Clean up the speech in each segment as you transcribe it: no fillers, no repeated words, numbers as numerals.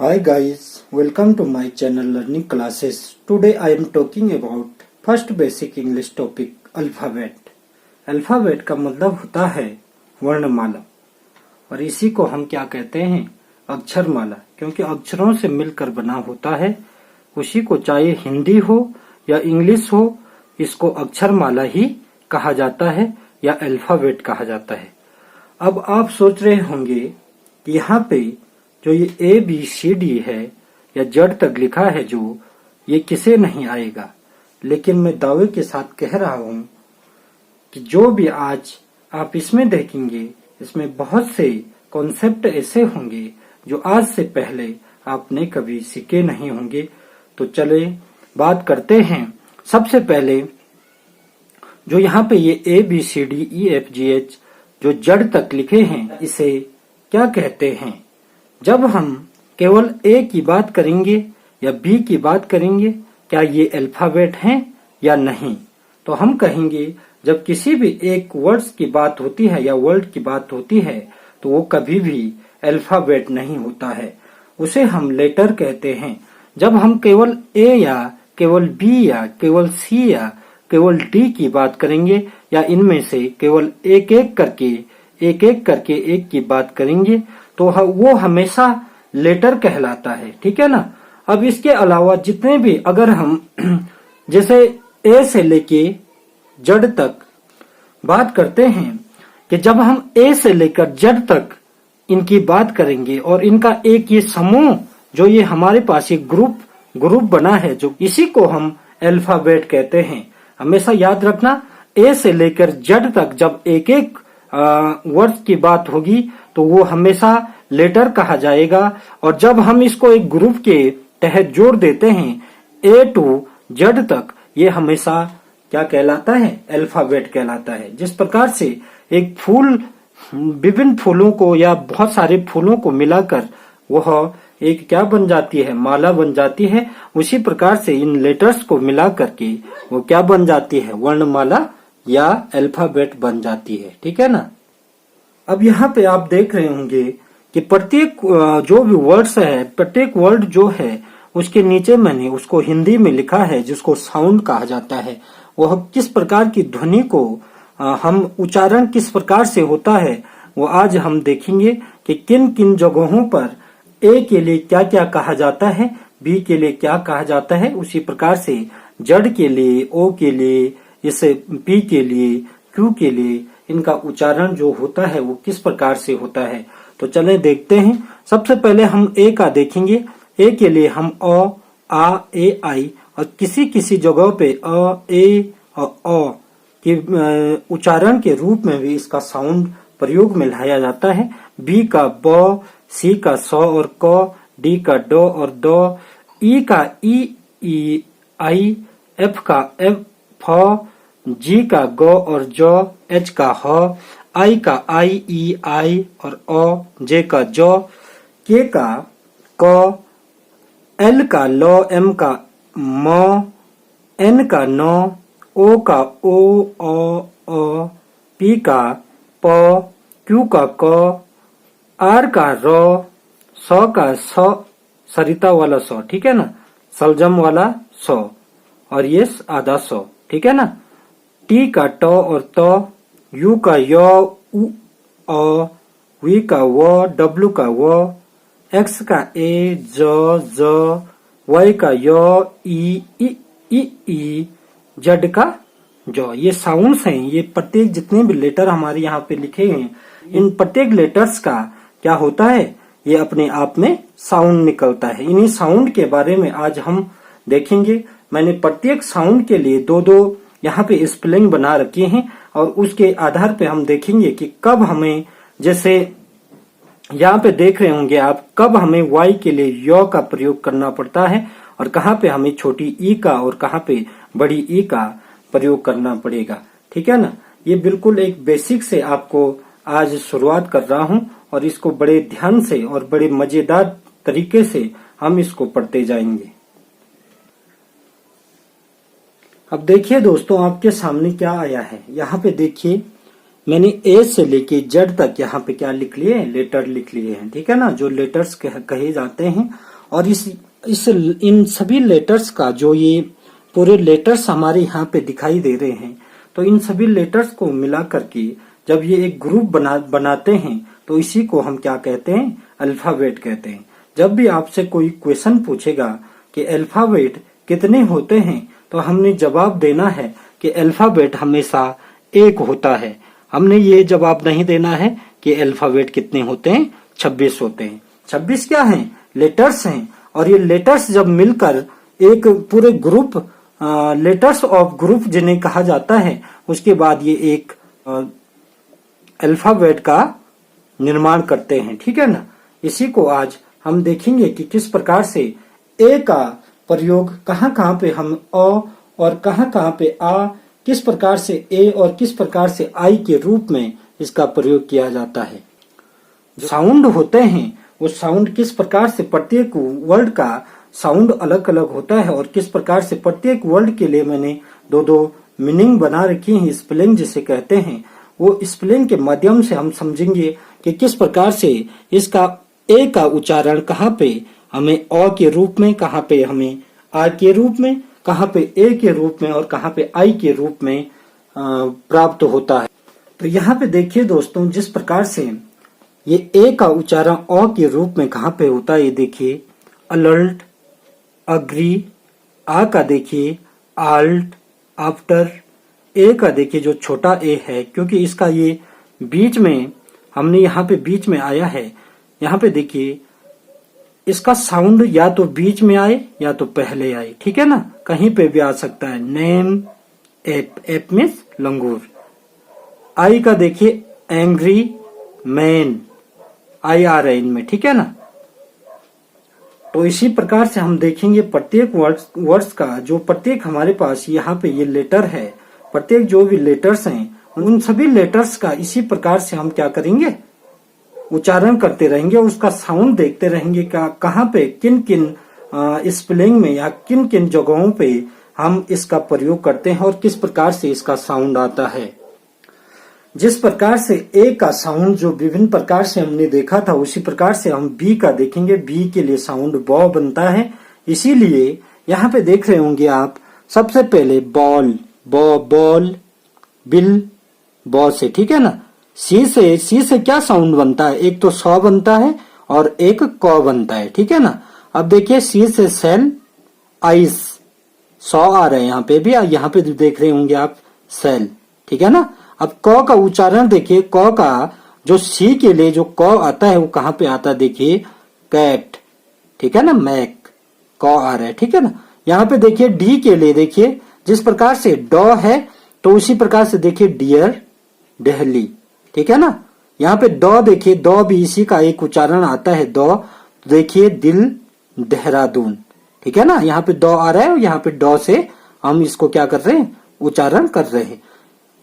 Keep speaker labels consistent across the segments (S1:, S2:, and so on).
S1: Hi guys, welcome to my channel Learning Classes. Today I am talking about first basic English topic alphabet. Alphabet का मतलब होता है वर्णमाला और इसी को हम क्या कहते हैं अक्षरमाला, क्योंकि अक्षरों से मिलकर बना होता है। उसी को चाहे हिंदी हो या इंग्लिश हो, इसको अक्षरमाला ही कहा जाता है या अल्फाबेट कहा जाता है। अब आप सोच रहे होंगे कि यहाँ पे जो ये ABCD है या जड़ तक लिखा है जो ये किसे नहीं आएगा, लेकिन मैं दावे के साथ कह रहा हूं कि जो भी आज आप इसमें देखेंगे, इसमें बहुत से कॉन्सेप्ट ऐसे होंगे जो आज से पहले आपने कभी सीखे नहीं होंगे। तो चले बात करते हैं। सबसे पहले जो यहाँ पे ये ABCDEFGH जो जड़ तक लिखे हैं, इसे क्या कहते हैं? जब हम केवल A की बात करेंगे या B की बात करेंगे, क्या ये अल्फाबेट हैं या नहीं? तो हम कहेंगे जब किसी भी एक वर्ड्स की बात होती है या वर्ड की बात होती है तो वो कभी भी अल्फाबेट नहीं होता है, उसे हम लेटर कहते हैं। जब हम केवल A या केवल B या केवल C या केवल D की बात करेंगे या इनमें से केवल एक एक करके एक की बात करेंगे तो वो हमेशा लेटर कहलाता है, ठीक है ना। अब इसके अलावा जितने भी अगर हम जैसे A से लेके जड़ तक बात करते हैं कि जब हम A से लेकर जड़ तक इनकी बात करेंगे और इनका एक ये समूह जो ये हमारे पास एक ग्रुप बना है, जो इसी को हम अल्फाबेट कहते हैं। हमेशा याद रखना, A से लेकर जड़ तक जब एक एक वर्ड की बात होगी तो वो हमेशा लेटर कहा जाएगा। और जब हम इसको एक ग्रुप के तहत जोड़ देते हैं A टू Z तक, ये हमेशा क्या कहलाता है? अल्फाबेट कहलाता है। जिस प्रकार से एक फूल विभिन्न फूलों को या बहुत सारे फूलों को मिलाकर वह एक क्या बन जाती है? माला बन जाती है। उसी प्रकार से इन लेटर्स को मिला करके वो क्या बन जाती है? वर्णमाला या अल्फाबेट बन जाती है, ठीक है ना। अब यहाँ पे आप देख रहे होंगे कि प्रत्येक जो भी वर्ड्स है, प्रत्येक वर्ड जो है उसके नीचे मैंने उसको हिंदी में लिखा है जिसको साउंड कहा जाता है। वह किस प्रकार की ध्वनि को हम उच्चारण किस प्रकार से होता है वो आज हम देखेंगे कि किन किन जगहों पर A के लिए क्या क्या कहा जाता है, B के लिए क्या कहा जाता है। उसी प्रकार से जड़ के लिए, O के लिए, इसे P के लिए, Q के लिए इनका उच्चारण जो होता है वो किस प्रकार से होता है। तो चलें देखते हैं। सबसे पहले हम A का देखेंगे। A के लिए हम अ, आ, ए, आई और किसी किसी जगह पे अ, ए और अ के उच्चारण के रूप में भी इसका साउंड प्रयोग में लाया जाता है। B का ब, C का स और क, D का ड और द, E का ई, आई, F का एफ, फ, G का ग और ज, H का ह, I का आई, ई, आई और अ, J का ज, K का क, L का ल, M का म, N का न, O का ओ, अ, P का प, Q का क, R का र, स का स, सरिता वाला स, ठीक है ना, सलजम वाला स और ये आधा स, ठीक है ना। T का ट और त, U का य, उ, अ, V का व, W का व, X का ए, ज, Y का य, ई, Z का ज। ये साउंड्स हैं। ये प्रत्येक जितने भी लेटर हमारे यहाँ पे लिखे हैं, इन प्रत्येक लेटर्स का क्या होता है? ये अपने आप में साउंड निकलता है। इन्हीं साउंड के बारे में आज हम देखेंगे। मैंने प्रत्येक साउंड के लिए दो दो यहाँ पे स्पेलिंग बना रखे हैं और उसके आधार पे हम देखेंगे कि कब हमें, जैसे यहाँ पे देख रहे होंगे आप, कब हमें वाई के लिए य का प्रयोग करना पड़ता है और कहाँ पे हमें छोटी ई का और कहाँ पे बड़ी ई का प्रयोग करना पड़ेगा, ठीक है ना। ये बिल्कुल एक बेसिक से आपको आज शुरुआत कर रहा हूँ और इसको बड़े ध्यान से और बड़े मजेदार तरीके से हम इसको पढ़ते जाएंगे। अब देखिए दोस्तों, आपके सामने क्या आया है। यहाँ पे देखिए मैंने ए से लेके जेड तक यहाँ पे क्या लिख लिए, लेटर लिख लिए हैं, ठीक है ना, जो लेटर्स कहे जाते हैं। और इन सभी लेटर्स का जो ये पूरे लेटर्स हमारे यहाँ पे दिखाई दे रहे हैं, तो इन सभी लेटर्स को मिला करके जब ये एक ग्रुप बनाते हैं तो इसी को हम क्या कहते हैं, अल्फाबेट कहते हैं। जब भी आपसे कोई क्वेश्चन पूछेगा कि अल्फाबेट कितने होते हैं, तो हमने जवाब देना है कि अल्फाबेट हमेशा एक होता है। हमने ये जवाब नहीं देना है कि अल्फाबेट कितने होते हैं, 26 होते हैं। 26 क्या हैं, लेटर्स हैं। और ये लेटर्स जब मिलकर एक पूरे ग्रुप, लेटर्स ऑफ ग्रुप जिन्हें कहा जाता है, उसके बाद ये एक अल्फाबेट का निर्माण करते हैं, ठीक है ना। इसी को आज हम देखेंगे कि किस प्रकार से ए का प्रयोग कहाँ पे हम अ और कहाँ पे आ, किस प्रकार से ए और किस प्रकार से आई के रूप में इसका प्रयोग किया जाता है। जो साउंड होते हैं वो साउंड किस प्रकार से, प्रत्येक वर्ड का साउंड अलग अलग होता है और किस प्रकार से प्रत्येक वर्ड के लिए मैंने दो मीनिंग बना रखी है, स्पेलिंग जिसे कहते हैं। वो स्पेलिंग के माध्यम से हम समझेंगे कि किस प्रकार से इसका ए का उच्चारण कहाँ पे हमें अ के रूप में, कहाँ पे हमें आ के रूप में, कहाँ पे ए के रूप में और कहाँ पे आई के रूप में प्राप्त होता है। तो यहाँ पे देखिए दोस्तों, जिस प्रकार से ये ए का उच्चारण अ के रूप में कहाँ पे होता है, ये देखिए अलर्ट, अग्री। आ का देखिए आल्ट, आफ्टर। ए का देखिए जो छोटा ए है, क्योंकि इसका ये बीच में, हमने यहाँ पे बीच में आया है, यहाँ पे देखिए इसका साउंड या तो बीच में आए या तो पहले आए, ठीक है ना, कहीं पे भी आ सकता है। नेम, एप, एप मीन्स लंगूर। आई का देखिए एंग्री, मैन, आई आ रहा है इनमें, ठीक है ना। तो इसी प्रकार से हम देखेंगे प्रत्येक वर्ड्स का, जो प्रत्येक हमारे पास यहाँ पे ये लेटर है, प्रत्येक जो भी लेटर्स हैं उन सभी लेटर्स का इसी प्रकार से हम क्या करेंगे, उच्चारण करते रहेंगे, उसका साउंड देखते रहेंगे कहाँ पे किन किन स्पेलिंग में या किन किन जगहों पे हम इसका प्रयोग करते हैं और किस प्रकार से इसका साउंड आता है। जिस प्रकार से ए का साउंड जो विभिन्न प्रकार से हमने देखा था, उसी प्रकार से हम बी का देखेंगे। बी के लिए साउंड बॉ बनता है, इसीलिए यहाँ पे देख रहे होंगे आप, सबसे पहले बॉल, बॉ, बॉल, बिल, बॉ से, ठीक है ना। सी से क्या साउंड बनता है, एक तो सौ बनता है और एक क बनता है, ठीक है ना। अब देखिए सी से सेल, आइस, सौ आ रहे हैं यहाँ पे भी, यहाँ पे देख रहे होंगे आप सेल, ठीक है ना। अब क का उच्चारण देखिए, क का जो सी के लिए जो क आता है वो कहाँ पे आता है, देखिए कैट, ठीक है ना, मैक, क आ रहा है, ठीक है ना। यहाँ पे देखिए डी के लिए देखिए जिस प्रकार से डॉ है, तो उसी प्रकार से देखिए डियर, दिल्ली, ठीक है ना। यहाँ पे दो देखिए, दो भी इसी का एक उच्चारण आता है, दो, देखिए दिल, देहरादून, ठीक है ना। यहाँ पे दो आ रहा है और यहाँ पे डॉ से हम इसको क्या कर रहे हैं, उच्चारण कर रहे हैं।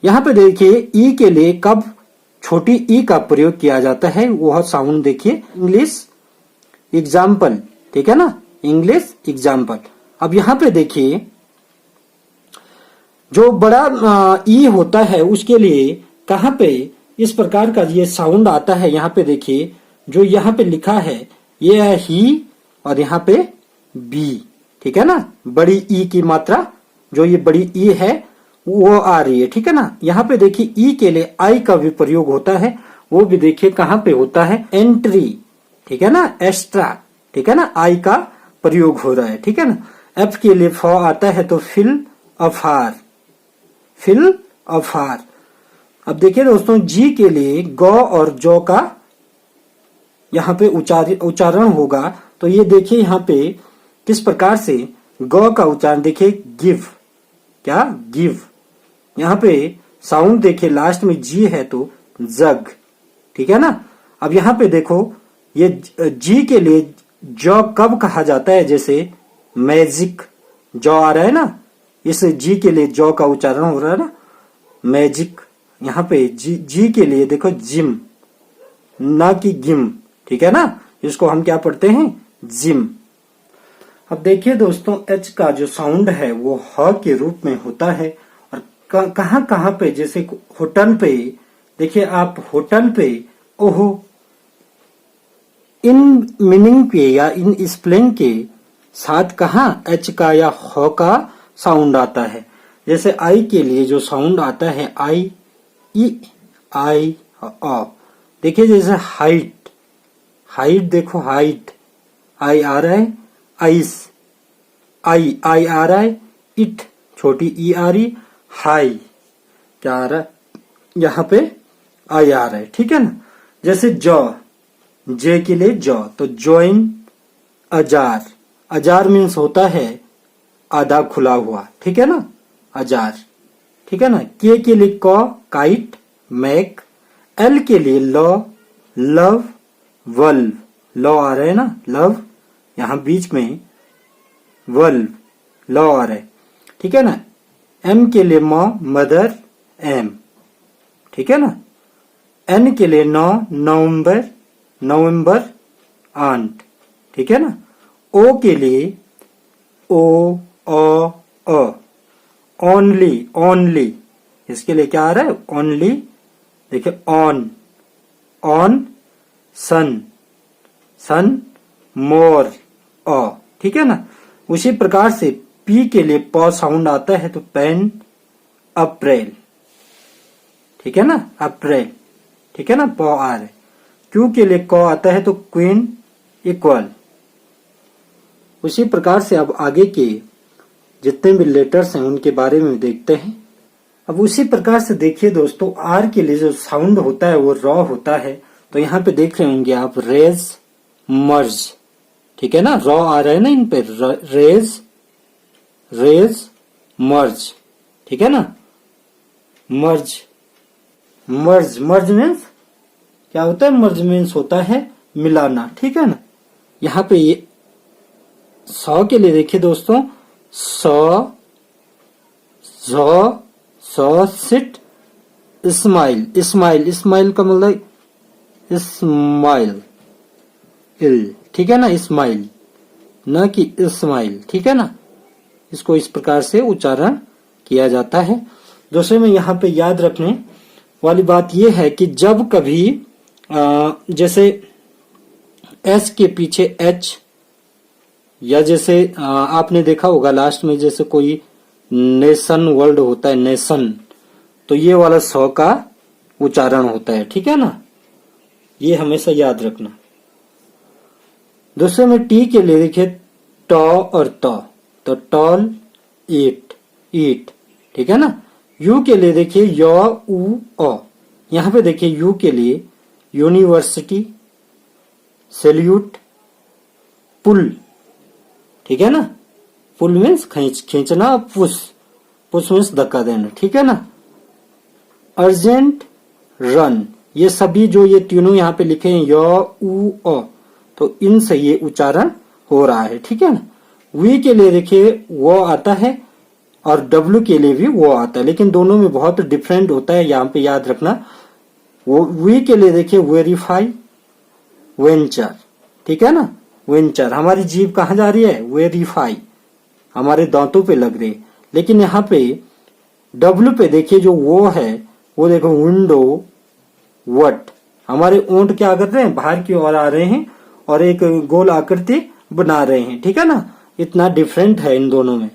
S1: यहाँ पे देखिए ई के लिए कब छोटी ई का प्रयोग किया जाता है, वह साउंड देखिए इंग्लिश एग्जाम्पल, ठीक है ना, इंग्लिश एग्जाम्पल। अब यहाँ पे देखिए जो बड़ा ई होता है उसके लिए कहाँ पे इस प्रकार का ये साउंड आता है। यहाँ पे देखिए जो यहाँ पे लिखा है ये है ही और यहाँ पे बी, ठीक है ना, बड़ी ई की मात्रा, जो ये बड़ी ई है वो आ रही है, ठीक है ना। यहाँ पे देखिए ई के लिए आई का भी प्रयोग होता है, वो भी देखिए कहाँ पे होता है, एंट्री, ठीक है ना, एक्स्ट्रा, ठीक है ना, आई का प्रयोग हो रहा है, ठीक है ना। एफ के लिए फ आता है तो फिल अफार, फिल अफार। अब देखिए दोस्तों जी के लिए गौ और जौ का यहाँ पे उच्चारण होगा, तो ये देखिए यहाँ पे किस प्रकार से गौ का उच्चारण देखिए, गिव, क्या, गिव। यहाँ पे साउंड देखिए लास्ट में जी है तो जग, ठीक है ना। अब यहाँ पे देखो ये जी के लिए जौ कब कहा जाता है, जैसे मैजिक, जौ आ रहा है ना, इस जी के लिए जौ का उच्चारण हो रहा है ना, मैजिक। यहाँ पे जी के लिए देखो जिम, ना कि गिम, ठीक है ना, इसको हम क्या पढ़ते हैं, जिम। अब देखिए दोस्तों एच का जो साउंड है वो ह के रूप में होता है और कहाँ कहाँ पे, जैसे होटल पे देखिए आप होटल पे ओहो, इन मीनिंग के या इन स्पेलिंग के साथ कहाँ एच का या ह का साउंड आता है। जैसे आई के लिए जो साउंड आता है आई, ई, आई, अ। देखिए जैसे हाइट, हाइट देखो हाइट, आई आ रहा है, आइस, आई आ रहा है, इट छोटी ई आ रही, हाई क्या आ रहा है, यहाँ पे आई आ रहा है, ठीक है ना। जैसे जॉ, जे के लिए जॉ, तो जॉइन, अजार, अजार मीन्स होता है आधा खुला हुआ, ठीक है ना, अजार, ठीक है ना। के लिए कॉ, काइट, मैक, एल के लिए लॉ, लव, वल्व, लॉ आ रहे है ना, लव, यहां बीच में वल्व, लॉ आ रहा है, ठीक है ना। एम के लिए मॉ, मदर, एम, ठीक है ना। एन के लिए नौ, नवंबर, नवंबर, आंट, ठीक है ना। ओ के लिए ओ, ओ, अ, ओनली, ओनली, इसके लिए क्या आ रहा है, ओनली, देखिए ऑन, ऑन, सन, सन, मोर, अ, ठीक है ना। उसी प्रकार से पी के लिए प साउंड आता है तो पेन, अप्रैल, ठीक है ना, अप्रैल, ठीक है ना, प आ रहा है। क्यू के लिए क आता है तो क्वीन, इक्वल। उसी प्रकार से अब आगे के जितने भी लेटर्स हैं उनके बारे में देखते हैं। अब उसी प्रकार से देखिए दोस्तों, आर के लिए जो साउंड होता है वो रॉ होता है। तो यहाँ पे देख रहे होंगे आप, रेज, मर्ज, ठीक है ना, रॉ आ रहा है ना इन पे, रेज, रेज, मर्ज, ठीक है ना, मर्ज, मर्ज, मर्ज मीन्स क्या होता है, मर्ज मीन्स होता है मिलाना, ठीक है ना। यहाँ पे ये सौ के लिए देखिए दोस्तों, सौ, सौ, सिट, स्माइल, स्माइल, स्माइल का मतलब स्माइल, इल, ठीक है ना, स्माइल, न कि स्माइल, ठीक है ना। इसको इस प्रकार से उच्चारण किया जाता है। दूसरे में यहाँ पे याद रखने वाली बात यह है कि जब कभी जैसे एस के पीछे एच, या जैसे आपने देखा होगा लास्ट में जैसे कोई नेशन वर्ड होता है, नेशन, तो ये वाला सौ का उच्चारण होता है, ठीक है ना, ये हमेशा याद रखना। दूसरे में टी के लिए देखिए टॉ और तो टॉल, ईट, ईट, ठीक है ना। यू के लिए देखिए यू, ओ, यहां पे देखिए यू के लिए यूनिवर्सिटी, सैल्यूट, पुल, ठीक है ना, पुल मीन्स खींचना, पुश, पुश मीन्स धक्का देना, ठीक है ना। अर्जेंट, रन, ये सभी जो ये तीनों यहाँ पे लिखे हैं यो, ऊ, ओ, तो इनसे ये उच्चारण हो रहा है, ठीक है ना। वी के लिए देखिए वो आता है और डब्ल्यू के लिए भी वो आता है, लेकिन दोनों में बहुत डिफरेंट होता है, यहाँ पे याद रखना। वो वी के लिए देखिए वेरीफाई, वेंचर, ठीक है ना, वेंचर, हमारी जीभ कहाँ जा रही है, वेरीफाई, हमारे दांतों पे लग रही है। लेकिन यहाँ पे डब्ल्यू पे देखिए जो वो है, वो देखो विंडो, वट, हमारे ऊंट क्या कर रहे हैं, बाहर की ओर आ रहे हैं और एक गोल आकृति बना रहे हैं, ठीक है ना। इतना डिफरेंट है इन दोनों में।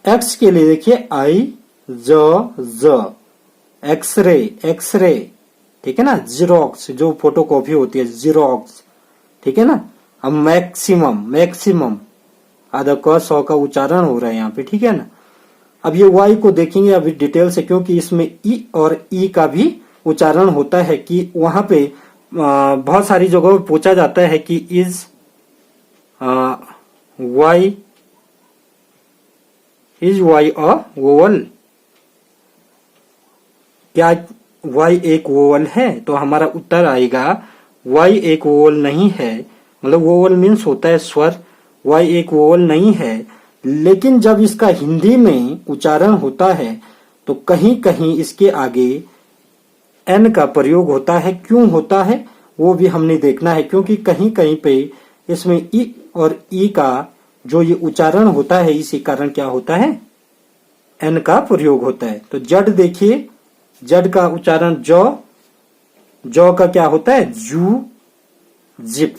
S1: एक्स के लिए देखिए आई, ज, एक्सरे, एक्सरे, ठीक है ना। जीरोक्स, जो फोटोकॉपी होती है, जीरोक्स, ठीक है ना। अब मैक्सिमम, मैक्सिमम, आधा क सौ का उच्चारण हो रहा है यहाँ पे, ठीक है ना। अब ये वाई को देखेंगे अभी डिटेल से, क्योंकि इसमें ई और ई का भी उच्चारण होता है कि वहां पे बहुत सारी जगहों पे पूछा जाता है कि is Y, is Y a vowel, क्या वाई एक वोवल है, तो हमारा उत्तर आएगा वाई एक वोवल नहीं है, मतलब वोवल मीन्स होता है स्वर, वाई एक वोवल नहीं है। लेकिन जब इसका हिंदी में उच्चारण होता है तो कहीं कहीं इसके आगे एन का प्रयोग होता है, क्यों होता है वो भी हमने देखना है, क्योंकि कहीं कहीं पे इसमें ई और ई का जो ये उच्चारण होता है, इसी कारण क्या होता है, एन का प्रयोग होता है। तो जड देखिए, जड का उच्चारण जौ, जौ का क्या होता है? जू जिप।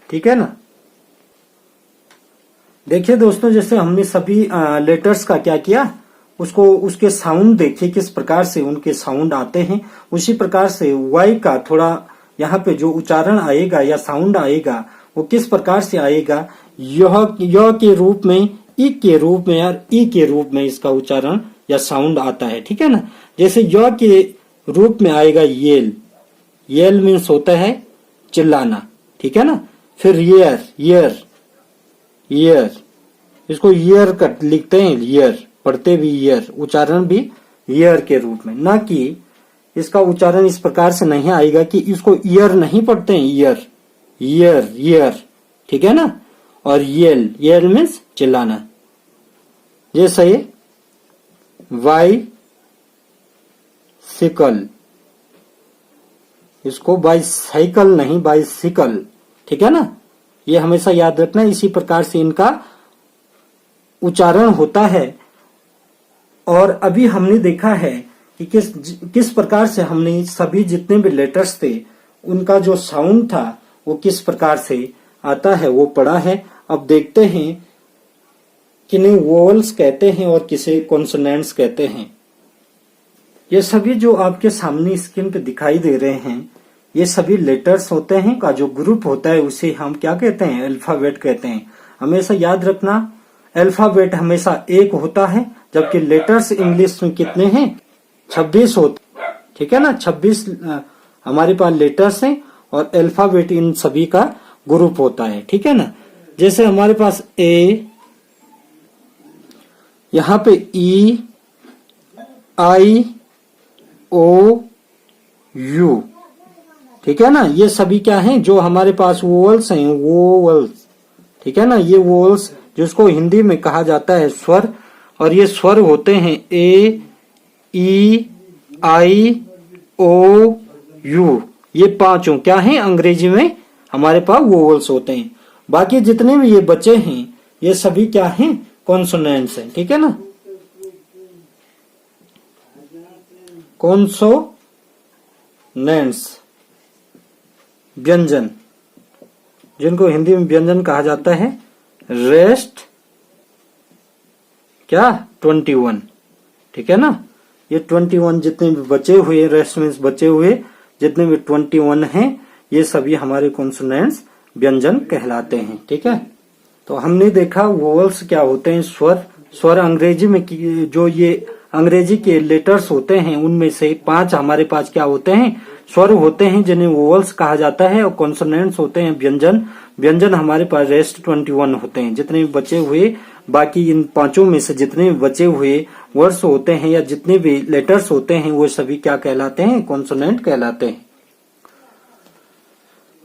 S1: ठीक है ना। देखिए दोस्तों, जैसे हमने सभी लेटर्स का क्या किया, उसको उसके साउंड देखिए किस प्रकार से उनके साउंड आते हैं। उसी प्रकार से वाई का थोड़ा यहाँ पे जो उच्चारण आएगा या साउंड आएगा वो किस प्रकार से आएगा, यह के रूप में, ई के रूप में और ई के रूप में इसका उच्चारण या साउंड आता है। ठीक है ना। जैसे यह के रूप में आएगा येल, येल मीन्स होता है चिल्लाना। ठीक है ना। फिर ईयर, ईयर, ईयर, इसको ईयर कट लिखते हैं, ईयर पढ़ते भी ईयर, उच्चारण भी ईयर के रूप में, ना कि इसका उच्चारण इस प्रकार से नहीं आएगा कि इसको ईयर नहीं पढ़ते हैं, ईयर, ईयर, ईयर। ठीक है ना। और येल, येल मीन्स चिल्लाना। जैसे वाई सिकल, इसको बाइसाइकल नहीं, बाइसिकल। ठीक है ना। ये हमेशा याद रखना। इसी प्रकार से इनका उच्चारण होता है। और अभी हमने देखा है कि किस प्रकार से हमने सभी जितने भी लेटर्स थे उनका जो साउंड था वो किस प्रकार से आता है वो पढ़ा है। अब देखते हैं किन्हें वोवल्स कहते हैं और किसे कॉन्सोनेंट्स कहते हैं। ये सभी जो आपके सामने स्क्रीन पे दिखाई दे रहे हैं ये सभी लेटर्स होते हैं का जो ग्रुप होता है उसे हम क्या कहते हैं? अल्फाबेट कहते हैं। हमेशा याद रखना, अल्फाबेट हमेशा एक होता है, जबकि लेटर्स इंग्लिश में कितने हैं? 26 होते। ठीक है ना। 26 हमारे पास लेटर्स हैं और अल्फाबेट इन सभी का ग्रुप होता है। ठीक है ना। जैसे हमारे पास ए, यहाँ पे ई, आई, ओ, यू। ठीक है ना। ये सभी क्या हैं? जो हमारे पास वोवल्स हैं, वोवल्स। ठीक है ना। ये वोवल्स जिसको हिंदी में कहा जाता है स्वर, और ये स्वर होते हैं ए, ई, आई, ओ, यू। ये पांचों क्या हैं? अंग्रेजी में हमारे पास वोवल्स होते हैं। बाकी जितने भी ये बचे हैं ये सभी क्या हैं? कॉन्सोनेंट्स हैं। ठीक है ना। कॉन्सोनेंट्स, व्यंजन, जिनको हिंदी में व्यंजन कहा जाता है। रेस्ट क्या? 21। ठीक है ना। ये 21 जितने भी बचे हुए, रेस्ट मीन्स बचे हुए जितने भी 21 हैं ये सभी हमारे कॉन्सोनेंट्स व्यंजन कहलाते हैं। ठीक है। तो हमने देखा वोवल्स क्या होते हैं? स्वर। स्वर अंग्रेजी में जो ये अंग्रेजी के लेटर्स होते हैं उनमें से 5 हमारे पास क्या होते हैं? स्वर होते हैं जिन्हें वोवल्स कहा जाता है। और कॉन्सोनेंट्स होते हैं व्यंजन। व्यंजन हमारे पास रेस्ट 21 होते हैं। जितने भी बचे हुए, बाकी इन पांचों में से जितने भी बचे हुए वर्ड्स होते हैं या जितने भी लेटर्स होते हैं वो सभी क्या कहलाते हैं? कॉन्सोनेंट कहलाते हैं।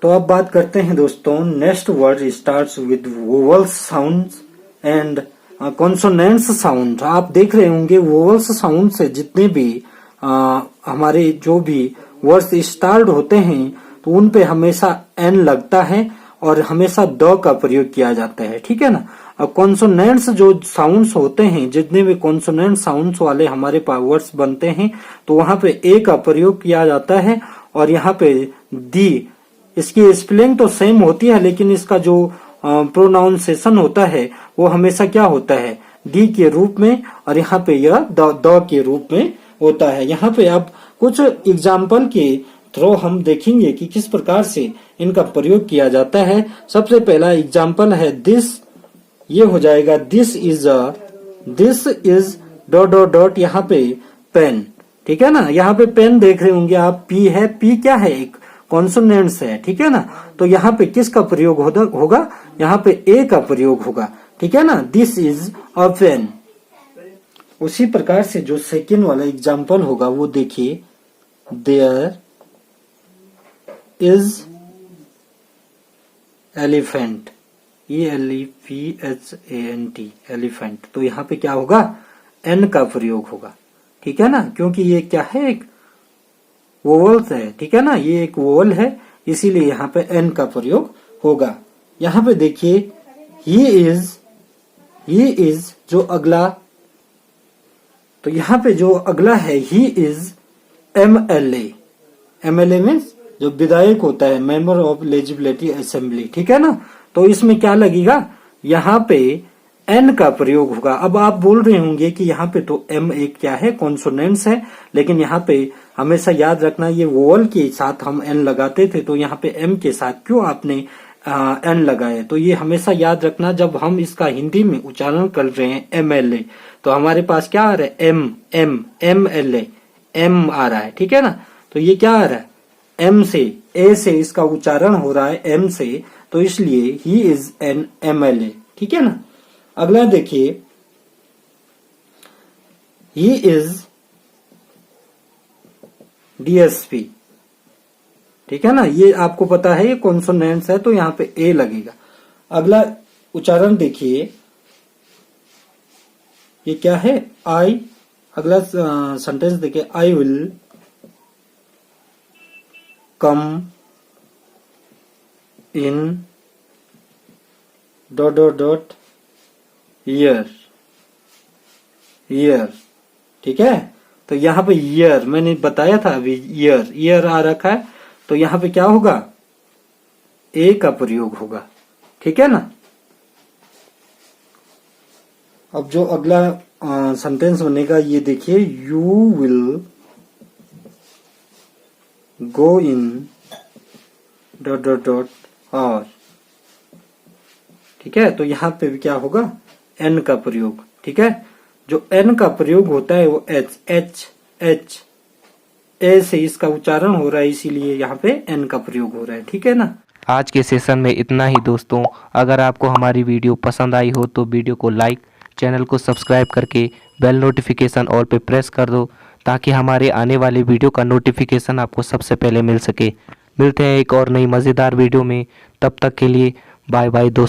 S1: तो अब बात करते हैं दोस्तों, next word starts with vowels sounds and consonants sound. आप देख रहे होंगे वोवल्स साउंड से जितने भी हमारे जो भी वर्ड्स स्टार्ट होते हैं तो उन पे हमेशा एन लगता है और हमेशा द का प्रयोग किया जाता है। ठीक है ना। अब कॉन्सोनेंट्स जो साउंड्स होते हैं, जितने भी कॉन्सोनेंट साउंड्स वाले हमारे पास वर्ड्स बनते हैं तो वहां पे ए का प्रयोग किया जाता है। और यहाँ पे दी, इसकी स्पेलिंग तो सेम होती है लेकिन इसका जो प्रोनाउंसिएशन होता है वो हमेशा क्या होता है? दी के रूप में, और यहाँ पे यह द के रूप में होता है। यहाँ पे अब कुछ एग्जाम्पल के थ्रू हम देखेंगे कि किस प्रकार से इनका प्रयोग किया जाता है। सबसे पहला एग्जाम्पल है दिस। ये हो जाएगा this is dot dot dot, यहाँ पे पेन। ठीक है ना। यहाँ पे पेन देख रहे होंगे आप, पी है। पी क्या है? एक कॉन्सोनेंट्स है। ठीक है ना। तो यहाँ पे किसका प्रयोग होगा? यहाँ पे ए का प्रयोग होगा। ठीक है ना। This is a pen. उसी प्रकार से जो सेकेंड वाला एग्जाम्पल होगा वो देखिए, there is elephant, ELEPHANT, elephant. तो यहाँ पे क्या होगा? एन का प्रयोग होगा। ठीक है ना। क्योंकि ये क्या है? एक वोवल्स है। ठीक है ना। ये एक वोवल है इसीलिए यहाँ पे एन का प्रयोग होगा। यहाँ पे देखिए ही इज जो अगला, तो यहाँ पे जो अगला है he is MLA। MLA means जो विधायक होता है, मेंबर ऑफ लेजिस्लेटिव असेंबली, ठीक है ना। तो इसमें क्या लगेगा, यहाँ पे एन का प्रयोग होगा। अब आप बोल रहे होंगे कि यहाँ पे तो एम एक क्या है, कॉन्सोनेंट्स है, लेकिन यहाँ पे हमेशा याद रखना ये वोवल के साथ हम एन लगाते थे, तो यहाँ पे एम के साथ क्यों आपने एन लगाया। तो ये हमेशा याद रखना, जब हम इसका हिंदी में उच्चारण कर रहे हैं MLA, तो हमारे पास क्या आ रहा है, MLA, एम आ रहा है, ठीक है ना। तो ये क्या आ रहा है, एम से, ए से इसका उच्चारण हो रहा है एम से, तो इसलिए ही इज एन MLA, ठीक है ना। अगला देखिए, ही इज DSP, ठीक है ना। ये आपको पता है ये कॉन्सोनेंट्स है, तो यहाँ पे ए लगेगा। अगला उच्चारण देखिए, ये क्या है, आई। अगला सेंटेंस देखिए, I will come in dot dot dot year, ठीक है। तो यहाँ पे ईयर मैंने बताया था अभी, ईयर आ रखा है, तो यहाँ पे क्या होगा, ए का प्रयोग होगा, ठीक है ना। अब जो अगला सेंटेंस बनेगा ये देखिए, you will go in dot dot dot और, ठीक है। तो यहाँ पे भी क्या होगा, एन का प्रयोग, ठीक है। जो एन का प्रयोग होता है वो एच ए से इसका उच्चारण हो रहा है, इसीलिए यहाँ पे एन का प्रयोग हो रहा है, ठीक है ना।
S2: आज के सेशन में इतना ही दोस्तों। अगर आपको हमारी वीडियो पसंद आई हो तो वीडियो को लाइक, चैनल को सब्सक्राइब करके बेल नोटिफिकेशन ऑल पे प्रेस कर दो, ताकि हमारे आने वाले वीडियो का नोटिफिकेशन आपको सबसे पहले मिल सके। मिलते हैं एक और नई मज़ेदार वीडियो में, तब तक के लिए बाय बाय दोस्तों।